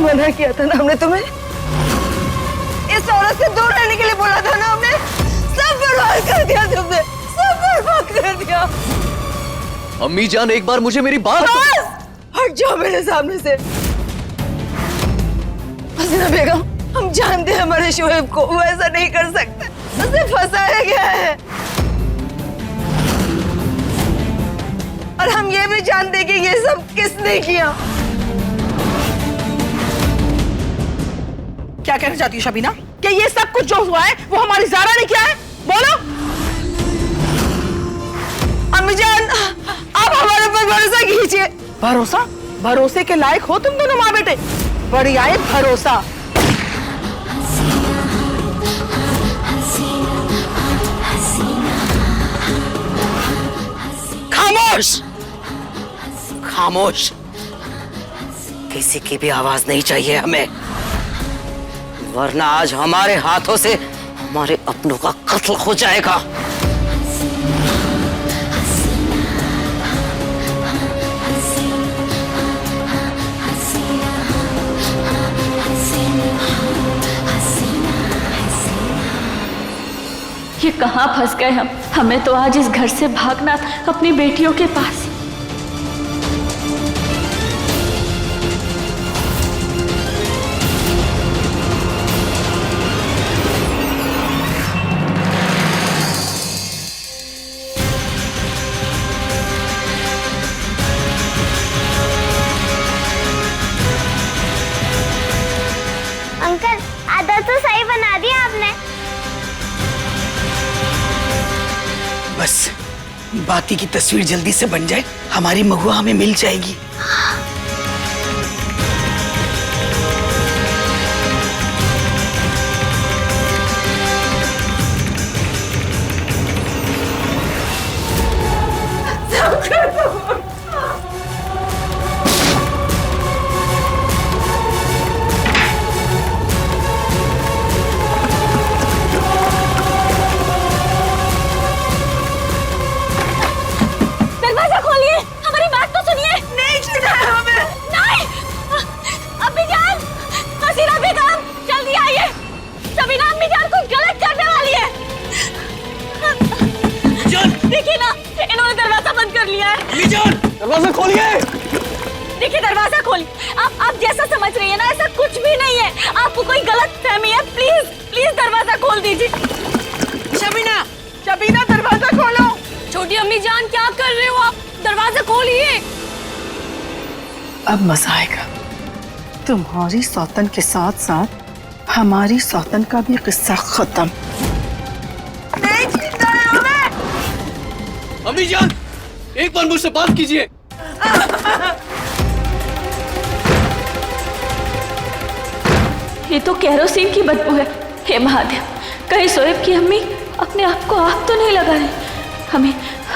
मना किया था ना हमने तुम्हें, इस औरत से दूर रहने के लिए बोला था ना हमने। सब बर्बाद कर दिया तुमने, सब बर्बाद कर दिया। अम्मी जान एक बार मुझे मेरी बात हट जाओ मेरे सामने से। हसीना बेगम, हम जानते हैं हमारे शोएब को, वो ऐसा नहीं कर सकते, उसे फंसाया गया है। और हम ये भी जानते कि ये सब किसने किया। क्या कहना चाहती हो शबीना? कि ये सब कुछ जो हुआ है वो हमारी ज़ारा ने किया है? बोलो। अम्मी जान, आप हमारे पर भरोसा कीजिए। भरोसा? भरोसे के लायक हो तुम दोनों माँ बेटे? बड़ी आए भरोसा। खामोश, खामोश। किसी की भी आवाज नहीं चाहिए हमें, वरना आज हमारे हाथों से हमारे अपनों का कत्ल हो जाएगा। ये कहाँ फंस गए हम? हमें तो आज इस घर से भागना था, अपनी बेटियों के पास। अंकल, आधा तो सही बना दिया आपने। बस बाकी की तस्वीर जल्दी से बन जाए, हमारी महुआ हमें मिल जाएगी। दरवाजा खोलिए, हमारी बात तो सुनिए। नहीं छूना है हमें। नहीं, अम्मी जान, हसीना बेगम, जल्दी आइए। सबीना अम्मी जान कुछ गलत करने वाली है। देखिए ना, इन्होंने दरवाजा बंद कर लिया है। अम्मी जान, दरवाजा खोलिए। देखिए दरवाजा खोलिए। आप जैसा समझ रही है ना, ऐसा कुछ भी नहीं है। आपको कोई गलत फहमी है। प्लीज प्लीज दरवाजा खोल दीजिए। शबीना, शबीना दरवाजा खोलो। छोटी अम्मी जान, क्या कर रहे हो आप? दरवाजा खोलिए। अब मजा आएगा। तुम्हारी सौतन के साथ साथ हमारी सौतन का भी किस्सा खत्म। नहीं छूना है हमें। अम्मी जान, एक बार मुझसे बात कीजिए। ये तो केरोसिन की बदबू है। हे महादेव, कहीं शोएब की अम्मी अपने आप को आग तो नहीं लगा रही।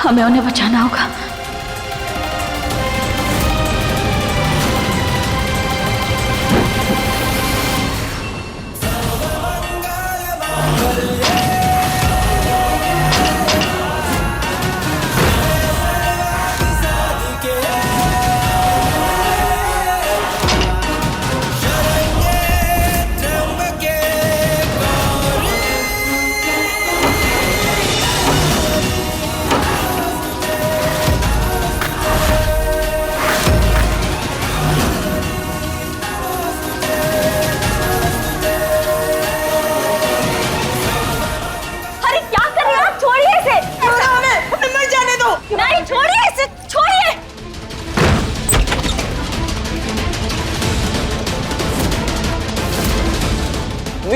हमें उन्हें बचाना होगा।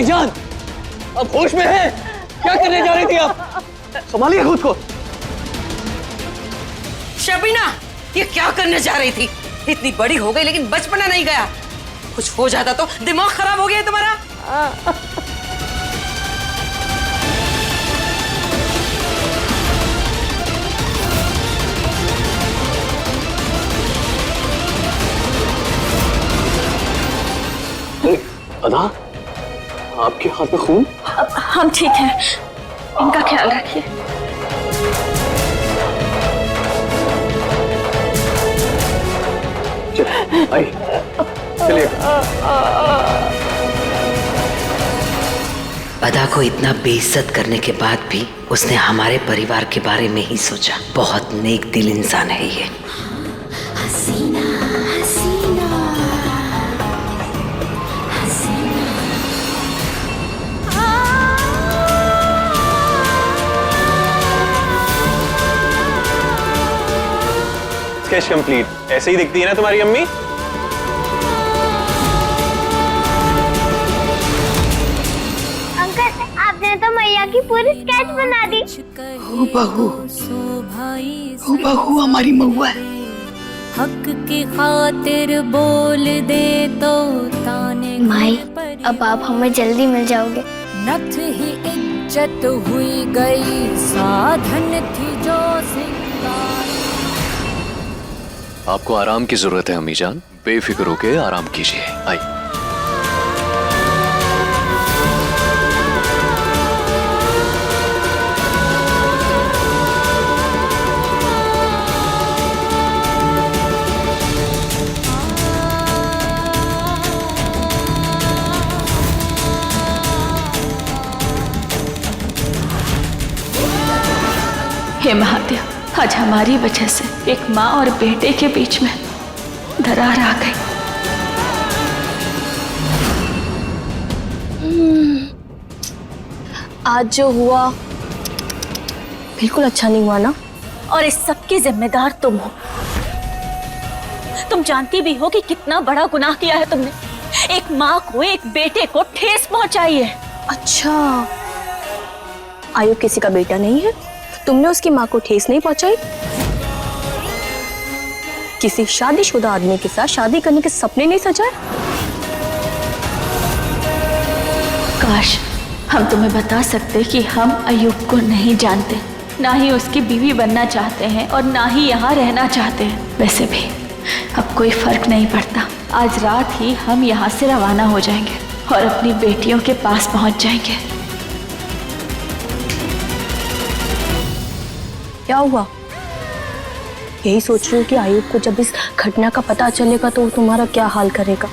जान, अब होश में है? क्या करने जा रही थी आप? संभालिए खुद को। शबीना, ये क्या करने जा रही थी? इतनी बड़ी हो गई लेकिन बचपना नहीं गया। कुछ हो जाता तो दिमाग खराब हो गया है तुम्हारा। अदा, आपके हाथ में खून? हम ठीक हैं, इनका ख्याल रखिए। चल, आई। चलिए। अदा को इतना बेइज्जत करने के बाद भी उसने हमारे परिवार के बारे में ही सोचा। बहुत नेक दिल इंसान है ये। Sketch complete. ऐसे ही दिखती है ना तुम्हारी अम्मी? अंकल आपने तो मैया की पूरी स्केच बना दी। बहू हमारी महुआ है। हक की खातिर बोल दे तो ताने माई अब आप हमें जल्दी मिल जाओगे। नथ ही इज्जत हुई गई, साधन थी जो सिंगार। आपको आराम की जरूरत है अम्मी जान, बेफिक्र होके आराम कीजिए। आइए। हे महादेव, आज हमारी वजह से एक माँ और बेटे के बीच में दरार आ गई। आज जो हुआ बिल्कुल अच्छा नहीं हुआ ना। और इस सब की जिम्मेदार तुम हो। तुम जानती भी हो कि कितना बड़ा गुनाह किया है तुमने। एक माँ को, एक बेटे को ठेस पहुंचाई है। अच्छा, आयुब किसी का बेटा नहीं है, तुमने उसकी माँ को ठेस नहीं पहुंचाई। किसी शादीशुदा आदमी के साथ शादी करने के सपने नहीं सजाए। काश हम तुम्हें बता सकते कि हम अयूब को नहीं जानते, ना ही उसकी बीवी बनना चाहते हैं और ना ही यहाँ रहना चाहते हैं। वैसे भी अब कोई फर्क नहीं पड़ता। आज रात ही हम यहाँ से रवाना हो जाएंगे और अपनी बेटियों के पास पहुँच जाएंगे। क्या हुआ? यही सोच रही हूँ कि आयुब को जब इस घटना का पता चलेगा तो वो तुम्हारा क्या हाल करेगा।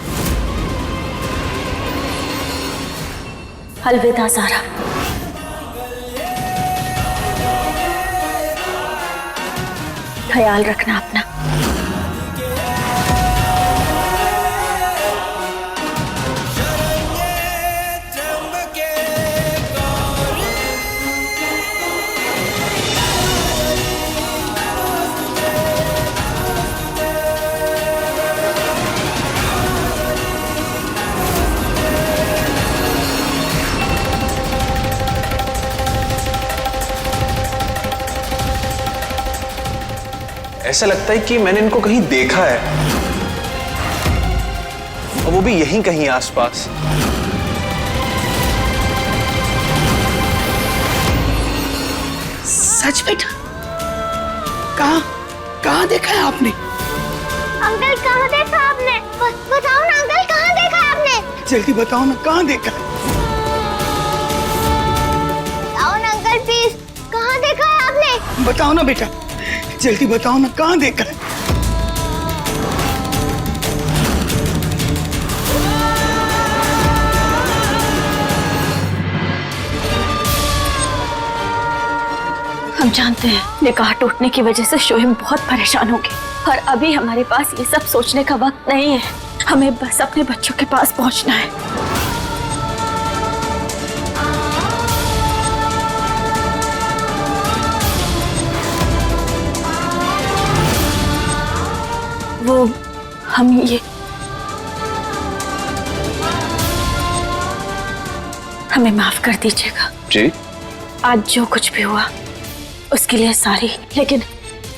अलविदा सारा। ख्याल रखना अपना। ऐसा लगता है कि मैंने इनको कहीं देखा है, और वो भी यहीं कहीं आसपास। सच बेटा? कहाँ देखा है आपने? अंकल कहाँ देखा आपने? बताओ ना अंकल, कहाँ देखा है आपने? जल्दी बताओ ना, कहाँ देखा है? बताओ ना अंकल प्लीज, कहाँ देखा है आपने? बताओ ना बेटा, जल्दी बताओ ना, कहाँ देखा है? हम जानते हैं निकाह टूटने की वजह से शोएब बहुत परेशान होंगे और अभी हमारे पास ये सब सोचने का वक्त नहीं है। हमें बस अपने बच्चों के पास पहुंचना है। वो हमें माफ कर दीजिएगा जी। आज जो कुछ भी हुआ उसके लिए सॉरी, लेकिन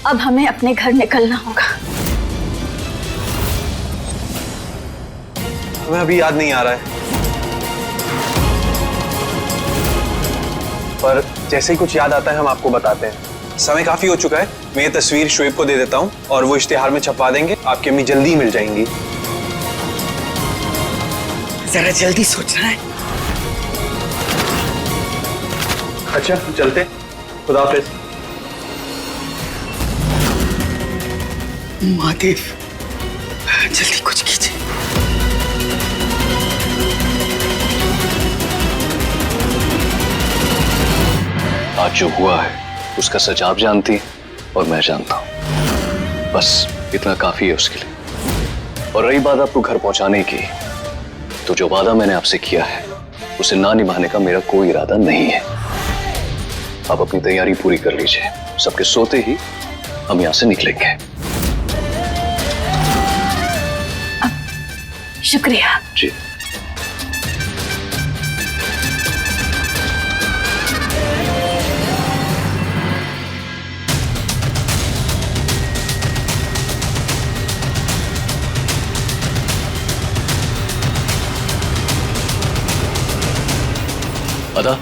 अब हमें अपने घर निकलना होगा। हमें अभी याद नहीं आ रहा है, पर जैसे ही कुछ याद आता है हम आपको बताते हैं। समय काफी हो चुका है, मैं ये तस्वीर शोएब को दे देता हूँ और वो इश्तिहार में छपवा देंगे। आपकी अम्मी जल्दी ही मिल जाएंगी। जरा जल्दी सोचना है। अच्छा चलते, खुदा हाफिज। महादेव, जल्दी कुछ कीजिए। जो हुआ है उसका सच आप जानती और मैं जानता हूं, बस इतना काफी है उसके लिए। और रही बात आपको घर पहुंचाने की, तो जो वादा मैंने आपसे किया है उसे ना निभाने का मेरा कोई इरादा नहीं है। आप अपनी तैयारी पूरी कर लीजिए, सबके सोते ही हम यहां से निकलेंगे। शुक्रिया। जी। अदा,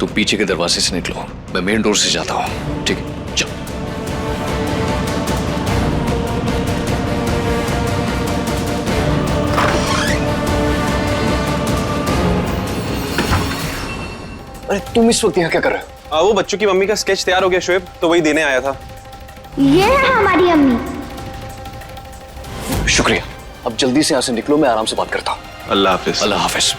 तुम पीछे के दरवाजे से निकलो, मैं मेन डोर से जाता हूं। ठीक है, चलो। अरे तुम इस वक्त यहाँ क्या कर रहे हो? वो बच्चों की मम्मी का स्केच तैयार हो गया शोएब, तो वही देने आया था। ये है हमारी अम्मी। शुक्रिया। अब जल्दी से यहाँ से निकलो, मैं आराम से बात करता हूँ। अल्लाह हाफिज। अल्लाह हाफिज।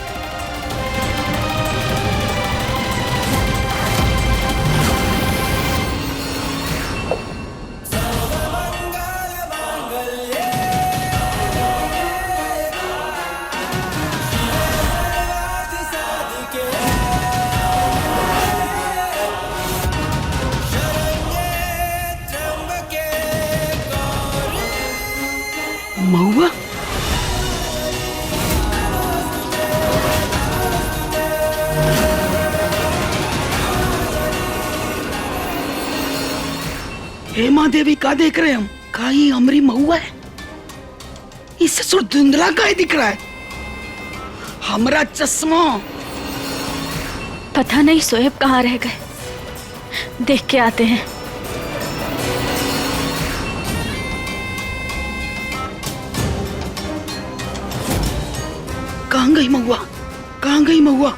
महुआ, हेमा देवी का देख रहे हम? का ही हमारी महुआ है? इससे सो धुंधला का ही दिख रहा है हमारा चश्मा। पता नहीं शोएब कहाँ रह गए, देख के आते हैं। कहाँ गई महुआ? कहाँ गई महुआ?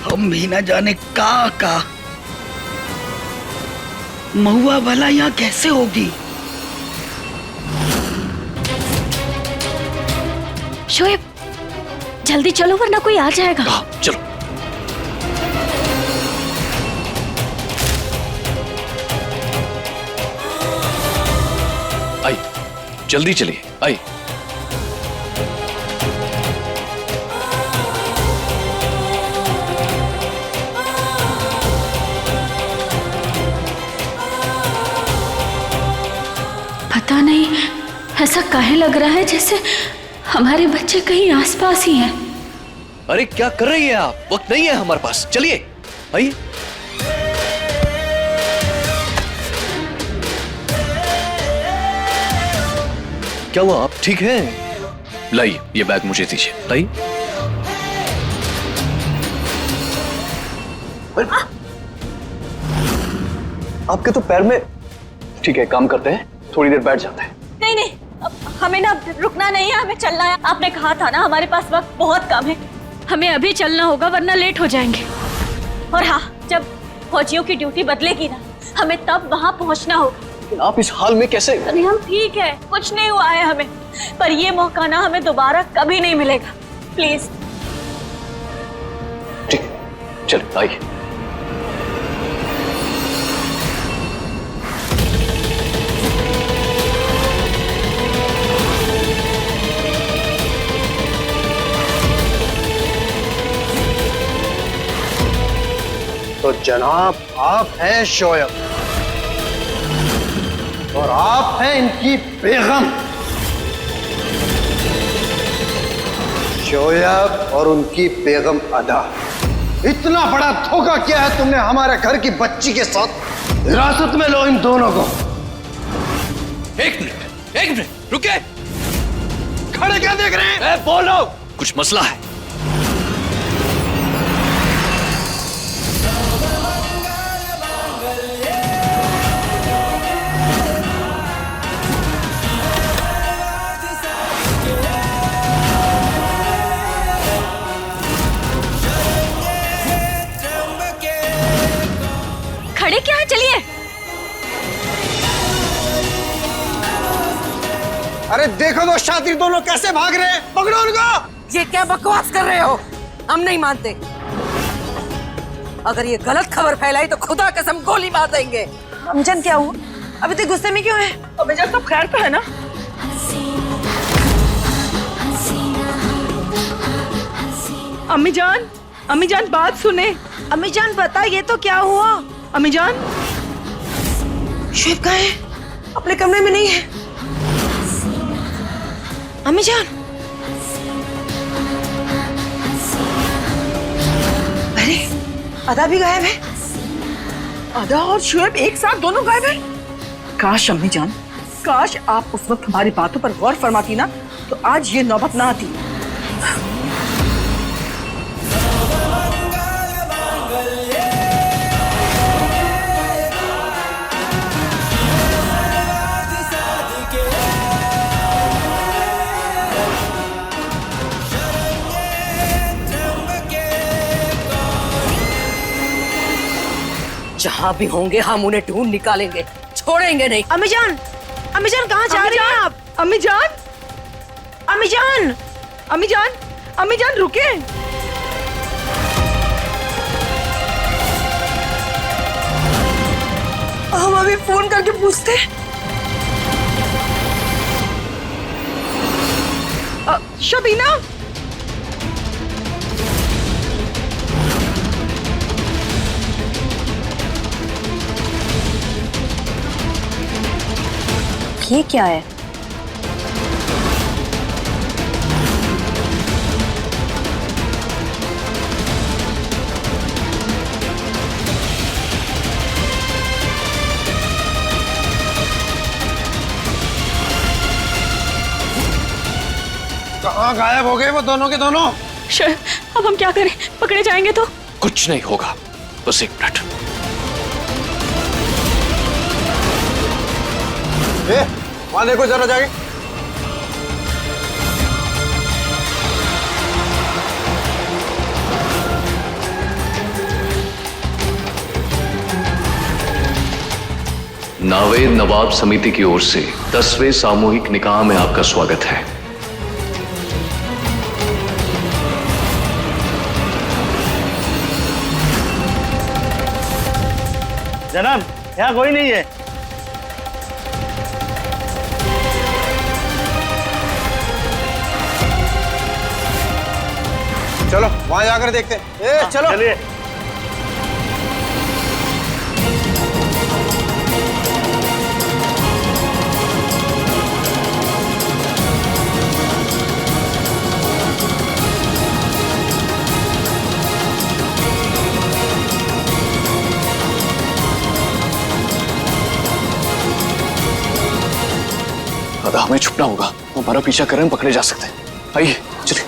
हम भी न जाने का महुआ भला यहाँ कैसे होगी? शोएब जल्दी चलो वरना कोई आ जाएगा। चलो। आई, जल्दी चलिए। आई। पता नहीं ऐसा काहे लग रहा है जैसे हमारे बच्चे कहीं आसपास ही हैं। अरे क्या कर रही हैं आप? वक्त नहीं है हमारे पास, चलिए। आइए। क्या हुआ, आप ठीक हैं? लाइए, ये बैग मुझे दीजिए, लाइए। आपके तो पैर में। ठीक है, काम करते हैं, थोड़ी देर बैठ जाते हैं। नहीं नहीं, हमें ना रुकना नहीं है, हमें चलना है। आपने कहा था ना हमारे पास वक्त बहुत कम है, हमें अभी चलना होगा वरना लेट हो जाएंगे। और हाँ, जब फौजियों की ड्यूटी बदलेगी ना, हमें तब वहाँ पहुँचना होगा। आप इस हाल में कैसे? अरे हम ठीक है, कुछ नहीं हुआ है हमें, पर ये मौका ना हमें दोबारा कभी नहीं मिलेगा। प्लीज। ठीक, चलिए आइए। तो जनाब, आप हैं शोएब और आप हैं इनकी बेगम। शोएब और उनकी बेगम अदा, इतना बड़ा धोखा किया है तुमने हमारे घर की बच्ची के साथ। हिरासत में लो इन दोनों को। एक मिनट रुके। खड़े क्या देख रहे हैं? मैं बोल रहा हूं, कुछ मसला है। खड़े क्या है, चलिए। अरे देखो तो शातिर दोनों कैसे भाग रहे हैं, पकड़ो उनको। ये क्या बकवास कर रहे हो? हम नहीं मानते। अगर ये गलत खबर फैलाई तो खुदा कसम गोली मार देंगे। अम्मीजान क्या हुआ? अभी तक गुस्से में क्यों है? अम्मीजान सब खैर तो है ना? अम्मीजान, अम्मीजान बात सुने। अम्मीजान बता, ये तो क्या हुआ? अम्मीजान, शुएब कहाँ है? अपने कमरे में नहीं है। अम्मीजान, अरे अदा भी गायब है। अदा और शुएब एक साथ दोनों गायब हैं। काश अम्मीजान, काश आप उस वक्त हमारी बातों पर गौर फरमाती ना, तो आज ये नौबत ना आती। जहां भी होंगे हम उन्हें ढूंढ निकालेंगे, छोड़ेंगे नहीं। अम्मीजान, अम्मीजान कहाँ जा रही हैं आप? अम्मीजान, अम्मीजान, अम्मीजान, अम्मीजान रुके। हम अभी फोन करके पूछते हैं। शबीना, ये क्या है? कहाँ गायब हो गए वो दोनों के दोनों? अब हम क्या करें? पकड़े जाएंगे तो? कुछ नहीं होगा, बस 1 मिनट। वहां देखो जरा जाके। नावेद नवाब समिति की ओर से 10वें सामूहिक निकाह में आपका स्वागत है। जनाब, यहाँ कोई नहीं है। चलो वहां जाकर देखते हैं। चलो चलिए। अदा, हमें छुपना होगा, हमारा पीछा करें पकड़े जा सकते हैं। आइए चलिए।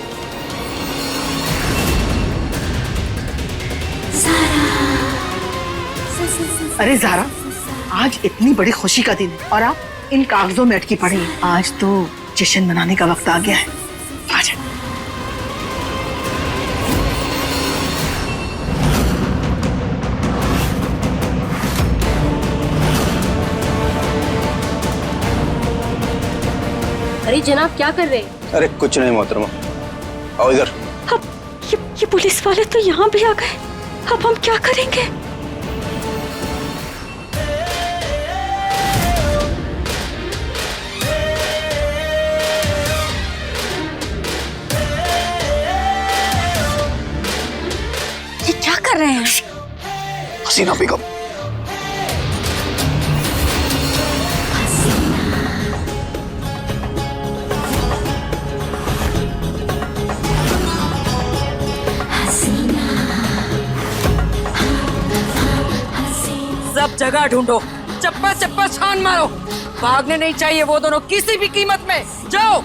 अरे ज़ारा, आज इतनी बड़ी खुशी का दिन है और आप इन कागजों में अटकी पड़ी हैं। आज तो जश्न मनाने का वक्त आ गया है। आ जाए। अरे जनाब, क्या कर रहे हैं? अरे कुछ नहीं मोहतरमा, आओ इधर। अब ये पुलिस वाले तो यहाँ भी आ गए। अब हम क्या करेंगे? ये क्या कर रहे हैं? हसीना बेगम, सब जगह ढूंढो, चप्पा चप्पा छान मारो। भागने नहीं चाहिए वो दोनों किसी भी कीमत में। जाओ।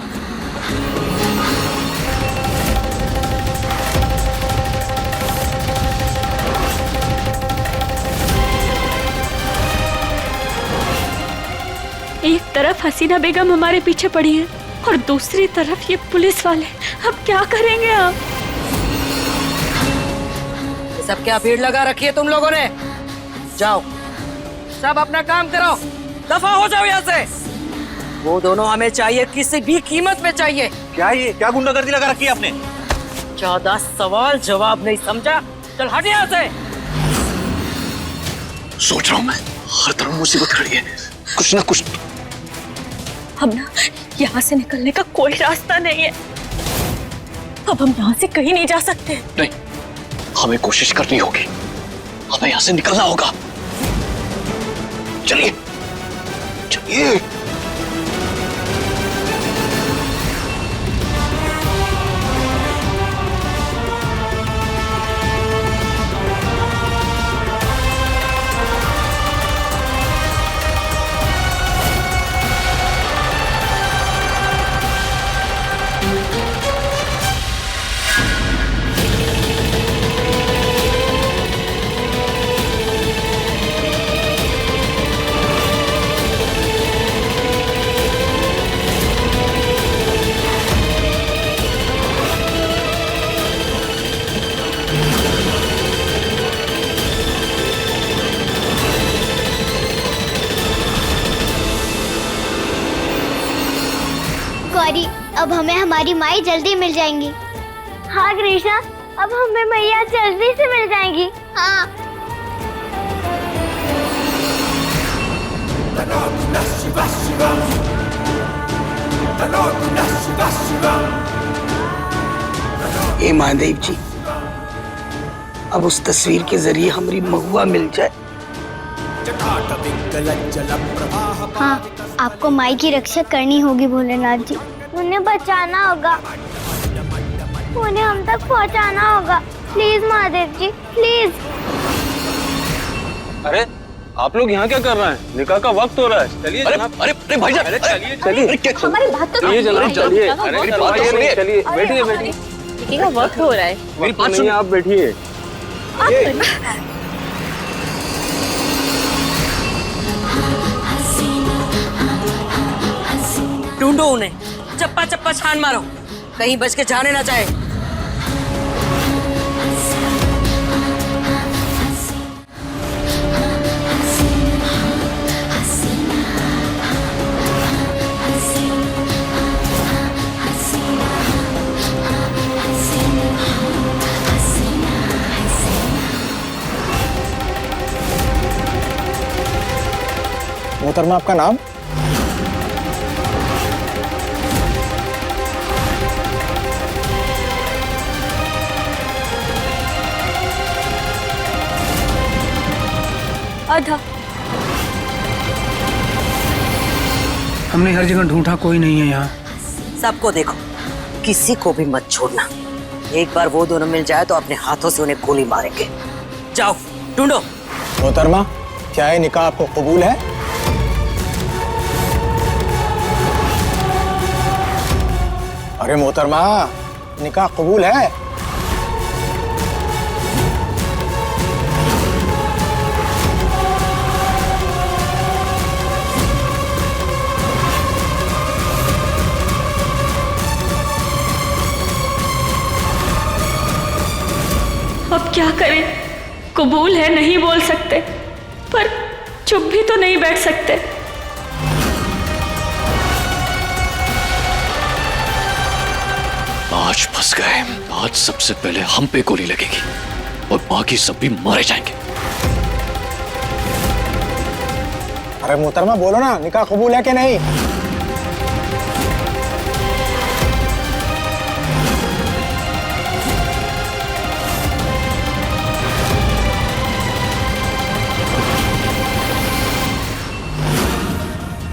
एक तरफ हसीना बेगम हमारे पीछे पड़ी है और दूसरी तरफ ये पुलिस वाले। अब क्या करेंगे हम? ये सब क्या भीड़ लगा रखी है तुम लोगों ने? जाओ, सब अपना काम करो, दफा हो जाओ यहाँ से। वो दोनों हमें चाहिए, किसी भी कीमत में चाहिए। क्या ये क्या गुंडागर्दी लगा रखी है आपने? ज्यादा सवाल जवाब नहीं समझा, चल हट यहाँ से। सोच रहा हूं मैं, हर तरफ मुसीबत खड़ी है, कुछ ना कुछ। अब ना यहाँ से निकलने का कोई रास्ता नहीं है। अब हम यहाँ से कहीं नहीं जा सकते। नहीं, हमें कोशिश करनी होगी, हमें यहाँ से निकलना होगा। चलिए चलिए। गौरी, अब हमें हमारी माई जल्दी मिल जाएंगी। हाँ कृष्णा, अब हमें मैया जल्दी से मिल जाएंगी। हाँ। हे महादेव जी, अब उस तस्वीर के जरिए हमारी महुआ मिल जाए। हाँ, आपको माई की रक्षा करनी होगी भोलेनाथ जी। उन्हें बचाना होगा, उन्हें हम तक पहुंचाना होगा। Please Mahadev ji, please. अरे आप लोग यहाँ क्या कर रहे हैं? निकाह का वक्त हो रहा है, चलिए जनाब। अरे अरे भाईजान, अरे चलिए चलिए, हमारी बात तो चलिए जनाब चलिए। अरे अरे बात तो सुनिए। चलिए बैठिए बैठिए। निकाह का वक्त हो रहा है। मेरी बात नहीं, सुनिए। आप बैठिए। ढूंढो उन्हें, चप्पा चप्पा छान मारो, कहीं बच के जाने ना चाहे। मोहतरमा, आपका नाम? आधा। हमने हर जगह ढूंढा, कोई नहीं है यहाँ। सबको देखो, किसी को भी मत छोड़ना। एक बार वो दोनों मिल जाए तो अपने हाथों से उन्हें गोली मारेंगे। जाओ ढूंढो। मोहतरमा, क्या ये निकाह आपको कबूल है? अरे मोहतरमा, निकाह कबूल है? अब क्या करें? कबूल है नहीं बोल सकते, पर चुप भी तो नहीं बैठ सकते। आज फंस गए। आज सबसे पहले हम पे गोली लगेगी और बाकी सब भी मारे जाएंगे। अरे मोहतरमा बोलो ना, निकाह कबूल है कि नहीं?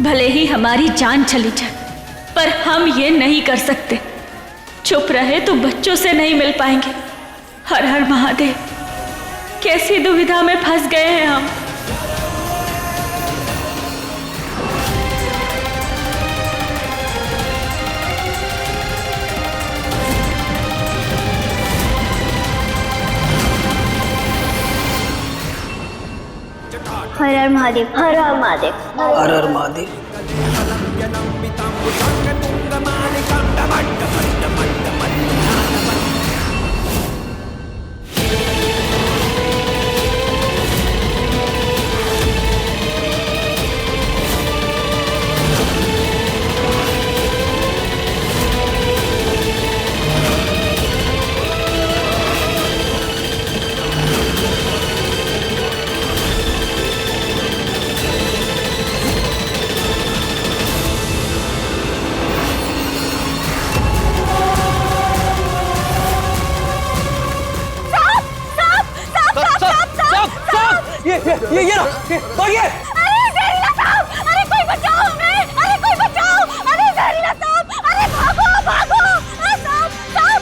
भले ही हमारी जान चली जाए, पर हम ये नहीं कर सकते। चुप रहे तो बच्चों से नहीं मिल पाएंगे। हर हर महादेव, कैसी दुविधा में फंस गए हैं हम। हर हर महादेव, हर हर महादेव, हर हर महादेव। ये लो, भागिए। अरे जहरीला सांप, अरे कोई बचाओ हमें, अरे कोई बचाओ, अरे जहरीला सांप, अरे भागो भागो, सांप सांप।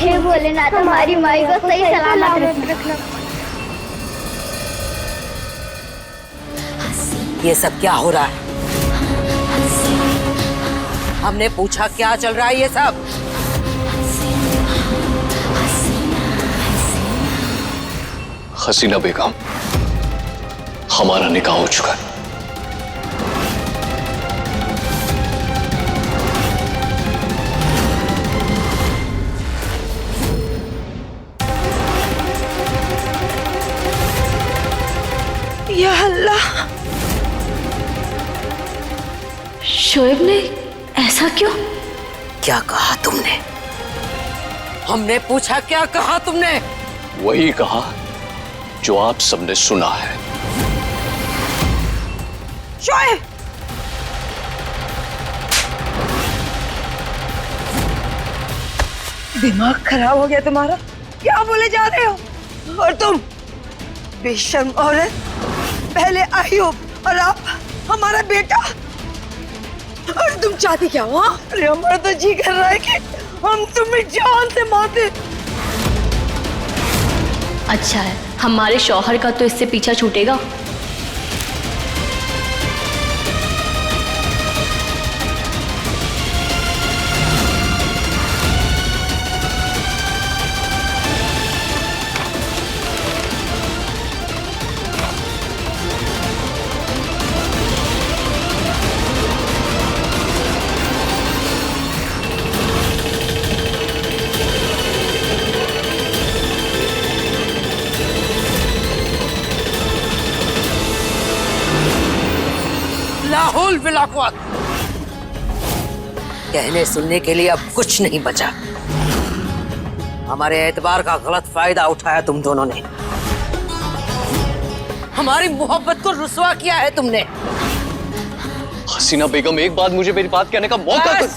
हे भोलेनाथ हमारी माई को सही सलामत रखना। ये सब क्या हो रहा है? हमने पूछा क्या चल रहा है ये सब? हसीना बेगम, हमारा निकाह हो चुका है। या अल्लाह, शोएब ने ऐसा क्यों? क्या कहा तुमने? हमने पूछा क्या कहा तुमने? वही कहा जो आप सबने सुना है। शोएब, दिमाग खराब हो गया तुम्हारा? क्या बोले जा रहे हो? और तुम बेशर्म औरत, पहले अय्यूब और आप हमारा बेटा, और तुम चाहती क्या हो? अरे हमारा तो जी कर रहा है कि हम तुम्हें जान से मार दे। अच्छा है, हमारे शौहर का तो इससे पीछा छूटेगा। लाहुल बिलाकुआत। कहने सुनने के लिए अब कुछ नहीं बचा। हमारे एतबार का गलत फायदा उठाया तुम दोनों ने। हमारी मोहब्बत को रुसवा किया है तुमने। हसीना बेगम, एक बात मुझे मेरी बात कहने का मौका दो।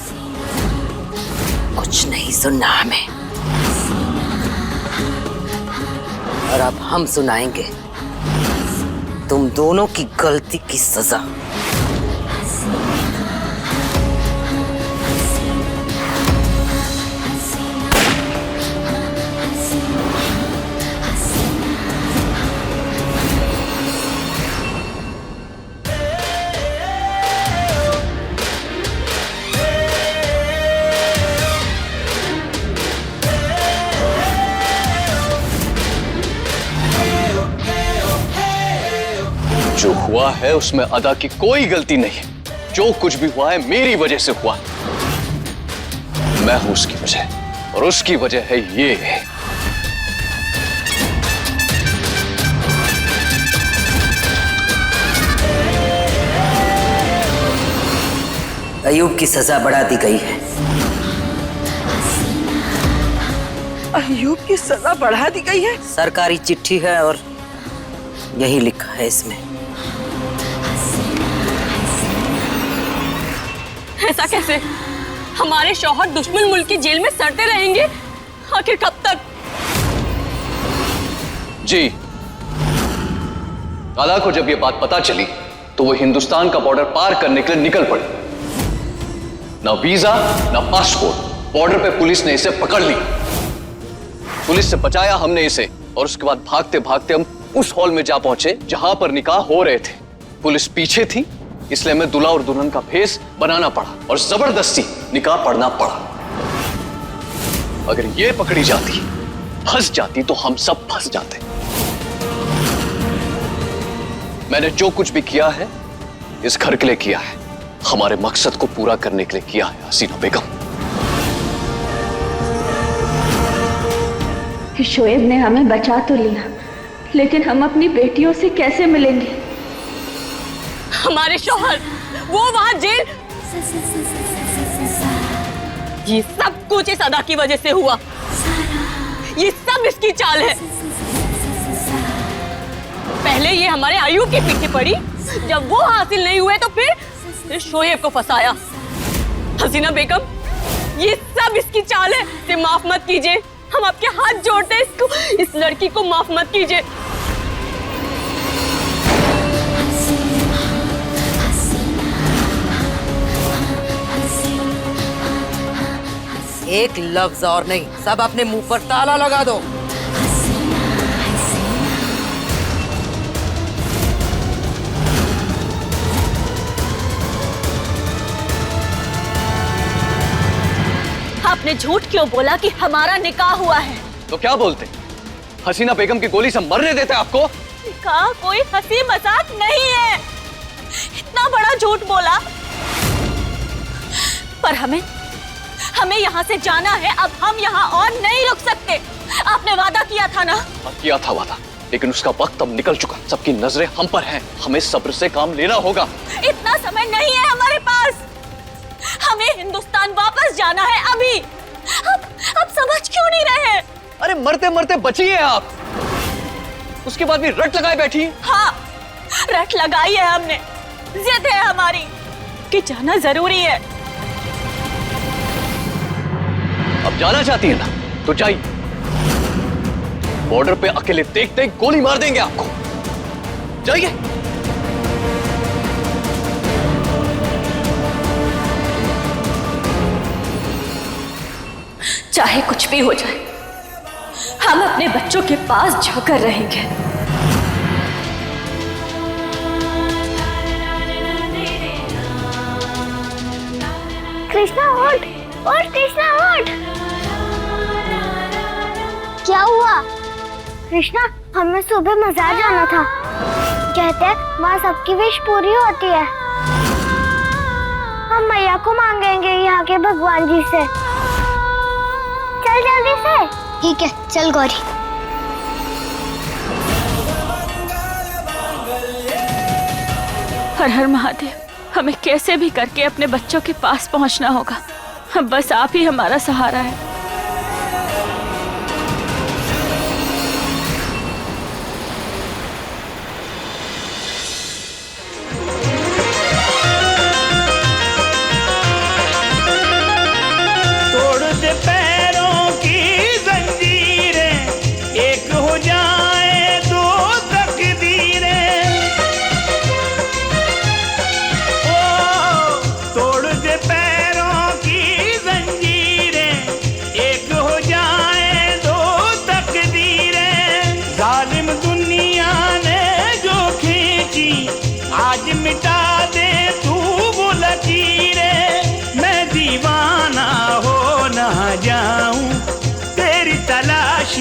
कुछ नहीं सुनना हमें, और अब हम सुनाएंगे तुम दोनों की गलती की सजा। जो हुआ है उसमें अदा की कोई गलती नहीं है। जो कुछ भी हुआ है मेरी वजह से हुआ। मैं हूं उसकी वजह, और उसकी वजह है ये। अय्यूब की सजा बढ़ा दी गई है। अय्यूब की सजा बढ़ा दी गई है? सरकारी चिट्ठी है और यही लिखा है इसमें। ऐसा कैसे? हमारे शौहर दुश्मन मुल्क की जेल में सड़ते रहेंगे? आखिर कब तक? जी, अदा को जब ये बात पता चली तो वो हिंदुस्तान का बॉर्डर पार करने के लिए निकल पड़ी। ना वीजा ना पासपोर्ट, बॉर्डर पे पुलिस ने इसे पकड़ ली। पुलिस से बचाया हमने इसे, और उसके बाद भागते भागते हम उस हॉल में जा पहुंचे जहां पर निकाह हो रहे थे। पुलिस पीछे थी, इसलिए हमें दूल्हा और दुल्हन का भेष बनाना पड़ा और जबरदस्ती निकाह पढ़ना पड़ा। अगर ये पकड़ी जाती, फंस जाती, तो हम सब फंस जाते। मैंने जो कुछ भी किया है इस घर के लिए किया है, हमारे मकसद को पूरा करने के लिए किया है हसीना बेगम। कि शोएब ने हमें बचा तो लिया, लेकिन हम अपनी बेटियों से कैसे मिलेंगे? हमारे शौहर वो वहां जेल, ये सब कुछ इस अदा की वजह से हुआ। ये सब इसकी चाल है। पहले ये हमारे अयूब के पीछे पड़ी, जब वो हासिल नहीं हुए तो फिर शोएब को फंसाया। हसीना बेगम, ये सब इसकी चाल है। इसे माफ मत कीजिए, हम आपके हाथ जोड़ते हैं, इसको, इस लड़की को माफ मत कीजिए। एक लफ्ज और नहीं, सब अपने मुंह पर ताला लगा दो। आपने झूठ क्यों बोला कि हमारा निकाह हुआ है? तो क्या बोलते? हसीना बेगम की गोली से मरने देते आपको? निकाह कोई हंसी मजाक नहीं है। इतना बड़ा झूठ बोला। पर हमें यहाँ से जाना है। अब हम यहाँ और नहीं रुक सकते। आपने वादा किया था ना? किया था वादा, लेकिन उसका वक्त अब निकल चुका। सबकी नजरें हम पर हैं। हमें सब्र से काम लेना होगा। इतना समय नहीं है हमारे पास। हमें हिंदुस्तान वापस जाना है अभी। अब समझ क्यों नहीं रहे? अरे मरते मरते बची है आप, उसके बाद भी रट लगाए बैठी। हाँ, रट लगाई है हमने। जिद है हमारी कि जाना जरूरी है। अब जाना चाहती है ना, तो जाइए। बॉर्डर पे अकेले देखते ही गोली मार देंगे आपको। जाइए। चाहे कुछ भी हो जाए, हम अपने बच्चों के पास जाकर रहेंगे। कृष्णा उठ, उठ कृष्णा उठ। क्या हुआ? कृष्णा, हमें सुबह मजार जाना था। कहते हैं वहाँ सबकी विश पूरी होती है। हम मैया को मांगेंगे यहाँ के भगवान जी से। चल जल्दी से। ठीक है, चल गौरी। हर हर महादेव, हमें कैसे भी करके अपने बच्चों के पास पहुंचना होगा। बस आप ही हमारा सहारा है।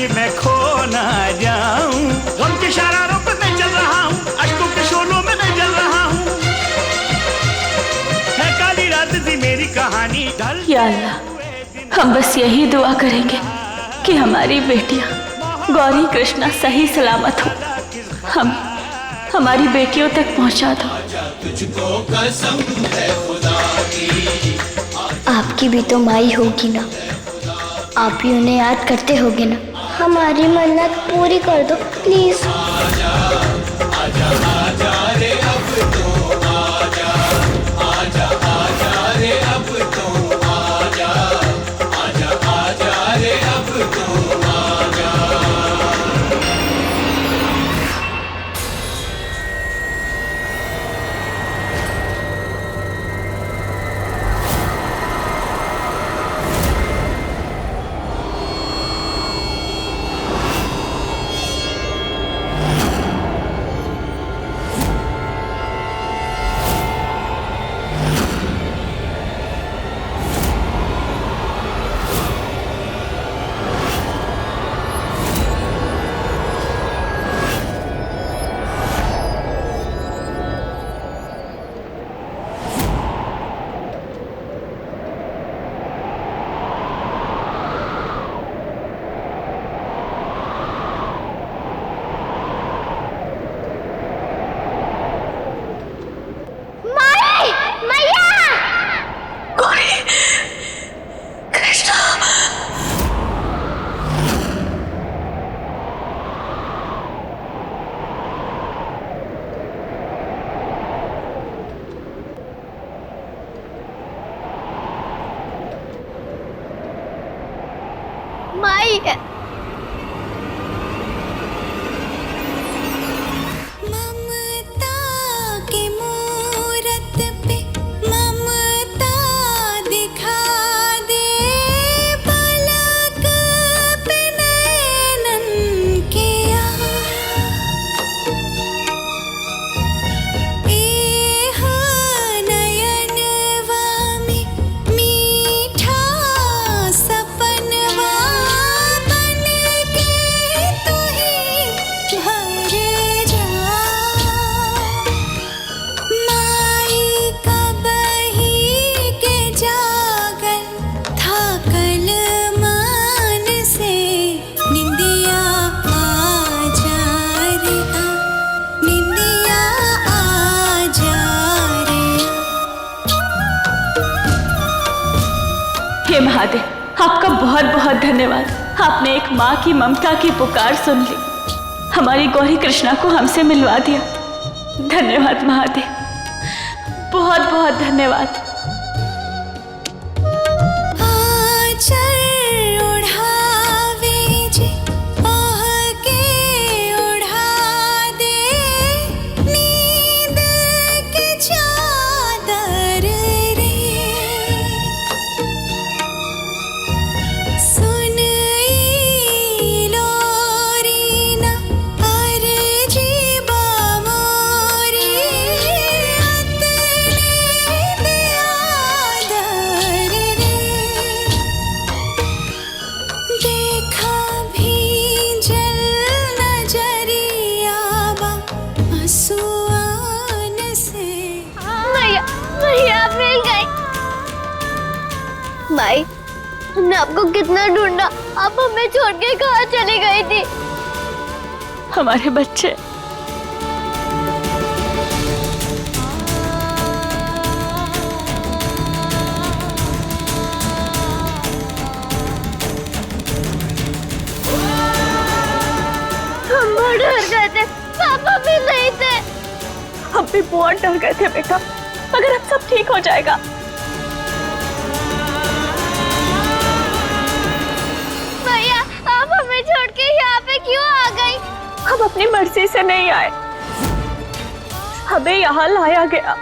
मैं खो ना जाऊं। गम के शरारों पे मैं चल रहा हूँ, अश्कों के शोलों में मैं जल रहा हूँ। है काली रात सी मेरी कहानी। या अल्लाह, हम बस यही दुआ करेंगे कि हमारी बेटियां गौरी कृष्णा सही सलामत हो। हमारी बेटियों तक पहुंचा दो। आपकी भी तो माई होगी ना, आप ही उन्हें याद करते होगे ना। हमारी मन्नत पूरी कर दो प्लीज। हे महादेव, आपका बहुत बहुत धन्यवाद। आपने एक माँ की ममता की पुकार सुन ली, हमारी गौरी कृष्णा को हमसे मिलवा दिया। धन्यवाद महादेव, बहुत बहुत धन्यवाद। माई, हमने आपको कितना ढूंढा, आप हमें छोड़ के कहाँ चली गई थी? हमारे बच्चे हम बहुत डर गए थे, पापा भी नहीं थे। हम भी बहुत डर गए थे बेटा, मगर अब सब ठीक हो जाएगा। छोड़ के यहाँ पे क्यों आ गई? हम अपनी मर्जी से नहीं आए, हमें यहाँ लाया गया।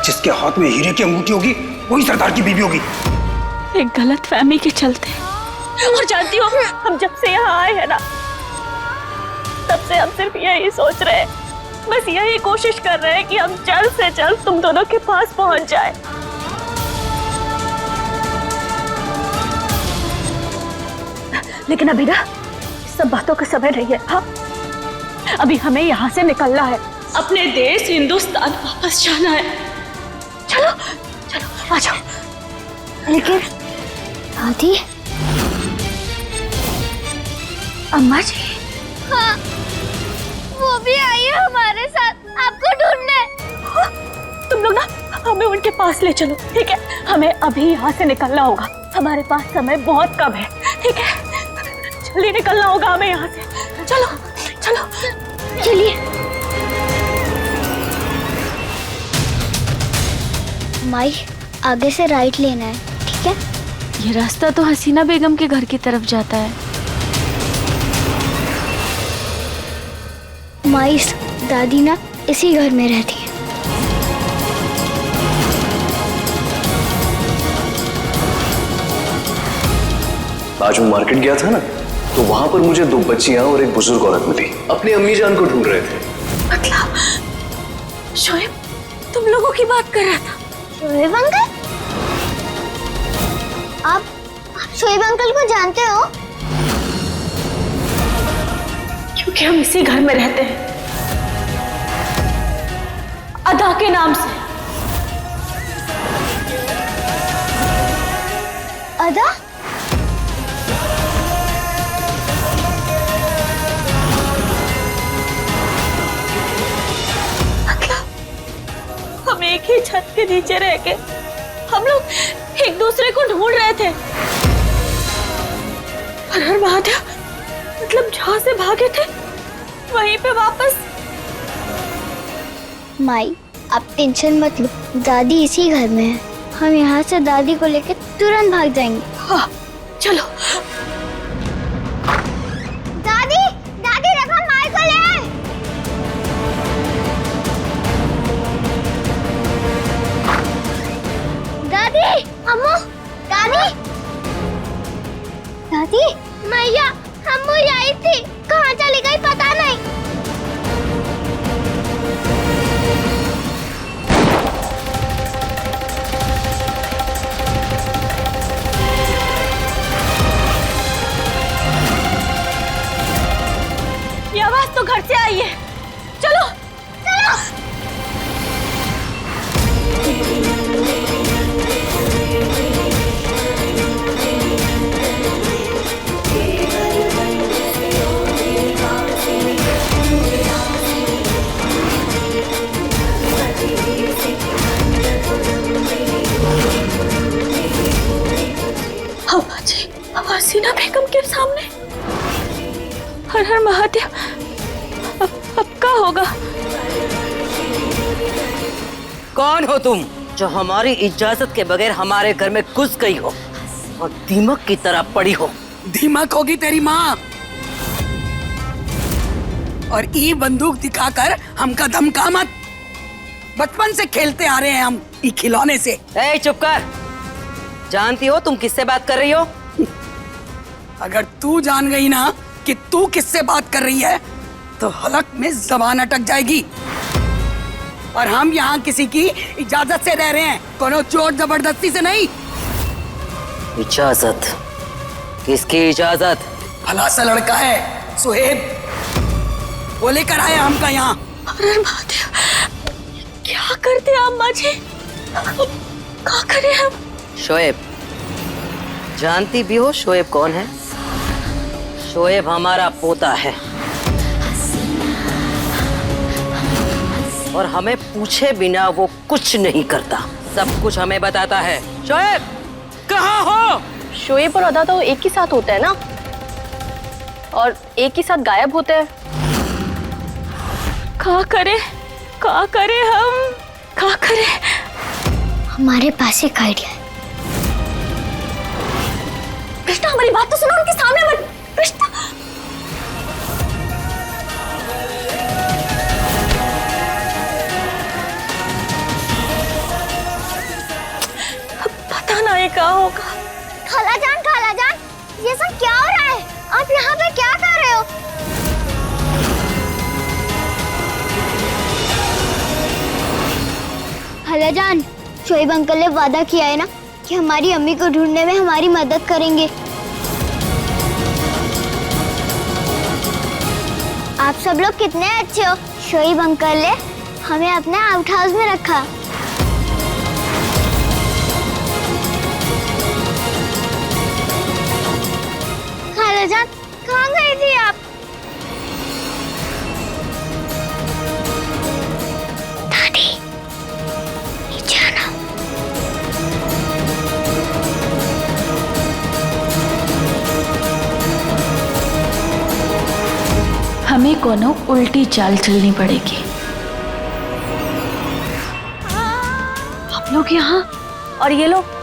जिसके हाथ में हीरे की अंगूठी होगी वही सरदार की बीवी होगी। एक गलत फहमी के चलते, और जानती हो, हम जब से यहाँ आए हैं ना, तब से हम सिर्फ यही सोच रहे हैं, बस यही कोशिश कर रहे हैं कि हम जल्द से जल्द तुम दोनों के पास पहुंच जाए। लेकिन अभी ना सब बातों का समय नहीं है। हाँ, अभी हमें यहाँ से निकलना है, अपने देश हिंदुस्तान वापस जाना है। चलो चलो आ जाओ। लेकिन दादी, अम्मा जी, हाँ, वो भी आई है हमारे साथ आपको ढूंढने। तुम लोग ना हमें उनके पास ले चलो, ठीक है? हमें अभी यहाँ से निकलना होगा, हमारे पास समय बहुत कम है, ठीक है? जल्दी निकलना होगा हमें यहाँ से। चलो चलो चलिए। माई, आगे से राइट लेना है, ठीक है? ये रास्ता तो हसीना बेगम के घर की तरफ जाता है। माई, दादी ना इसी घर में रहती है। आज मैं मार्केट गया था ना, तो वहां पर मुझे 2 बच्चियां और एक बुजुर्ग औरत मिली, अपनी अम्मी जान को ढूंढ रहे थे। मतलब शोएब तुम लोगों की बात कर रहा था? शोएब अंकल? आप शोएब अंकल को जानते हो? क्योंकि हम इसी घर में रहते हैं, अदा के नाम से। अदा? हम एक ही छत के नीचे रह के हम लोग एक दूसरे को ढूंढ रहे थे। हर महादेव, मतलब जहां से भागे थे वहीं पे वापस। माई, आप टेंशन मत लो, दादी इसी घर में है। हम यहाँ से दादी को लेकर तुरंत भाग जाएंगे। हाँ चलो। दादी, दादी देखो, माई को ले। दादी, अम्मू, दादी, दादी, मैया, अम्मू यही थी, कहाँ चली गई पता नहीं। ये आवाज तो घर से आई है, चलो चलो। हर हर महादेव, अब क्या होगा? कौन हो तुम जो हमारी इजाजत के बगैर हमारे घर में घुस गई हो और दीमक की तरह पड़ी हो? दीमक होगी तेरी माँ, और ई बंदूक दिखाकर हमका धमका मत। बचपन से खेलते आ रहे हैं हम ई खिलौने से। ए, चुप कर। जानती हो तुम किससे बात कर रही हो? अगर तू जान गई ना कि तू किससे बात कर रही है तो हलक में जबान अटक जाएगी। और हम यहाँ किसी की इजाजत से रह रहे हैं, कोनो चोट जबरदस्ती से नहीं। इजाजत? किसकी इजाजत? भला सा लड़का है सुहेब, वो लेकर आया हमका यहाँ। अरे महादेव, क्या करते आप माँ जी? क्या करें हम? शोएब, जानती भी हो शोएब कौन है? शोएब हमारा पोता है और हमें पूछे बिना वो कुछ नहीं करता, सब कुछ हमें बताता है। शोएब कहाँ हो? शोएब और अदा तो एक ही साथ होते हैं ना, और एक ही साथ गायब होते हैं। क्या करें हम? क्या करें? हमारे पास एक आइडिया है। कृष्णा, हमारी बात तो सुनो, उनके सामने मत। कृष्णा, पता ना ये क्या होगा। खालाजान, ये सब क्या हो रहा है? आप यहाँ पे क्या कर रहे हो? खालाजान, शोएब अंकल ने वादा किया है ना कि हमारी अम्मी को ढूंढने में हमारी मदद करेंगे। आप सब लोग कितने अच्छे हो। शोएब अंकल ने हमें अपने आउट हाउस में रखा। खालाजान, कहाँ गई थी आप? दादी, नीचे आना। हमें कोनो उल्टी चाल चलनी पड़ेगी। हम लोग यहाँ और ये लोग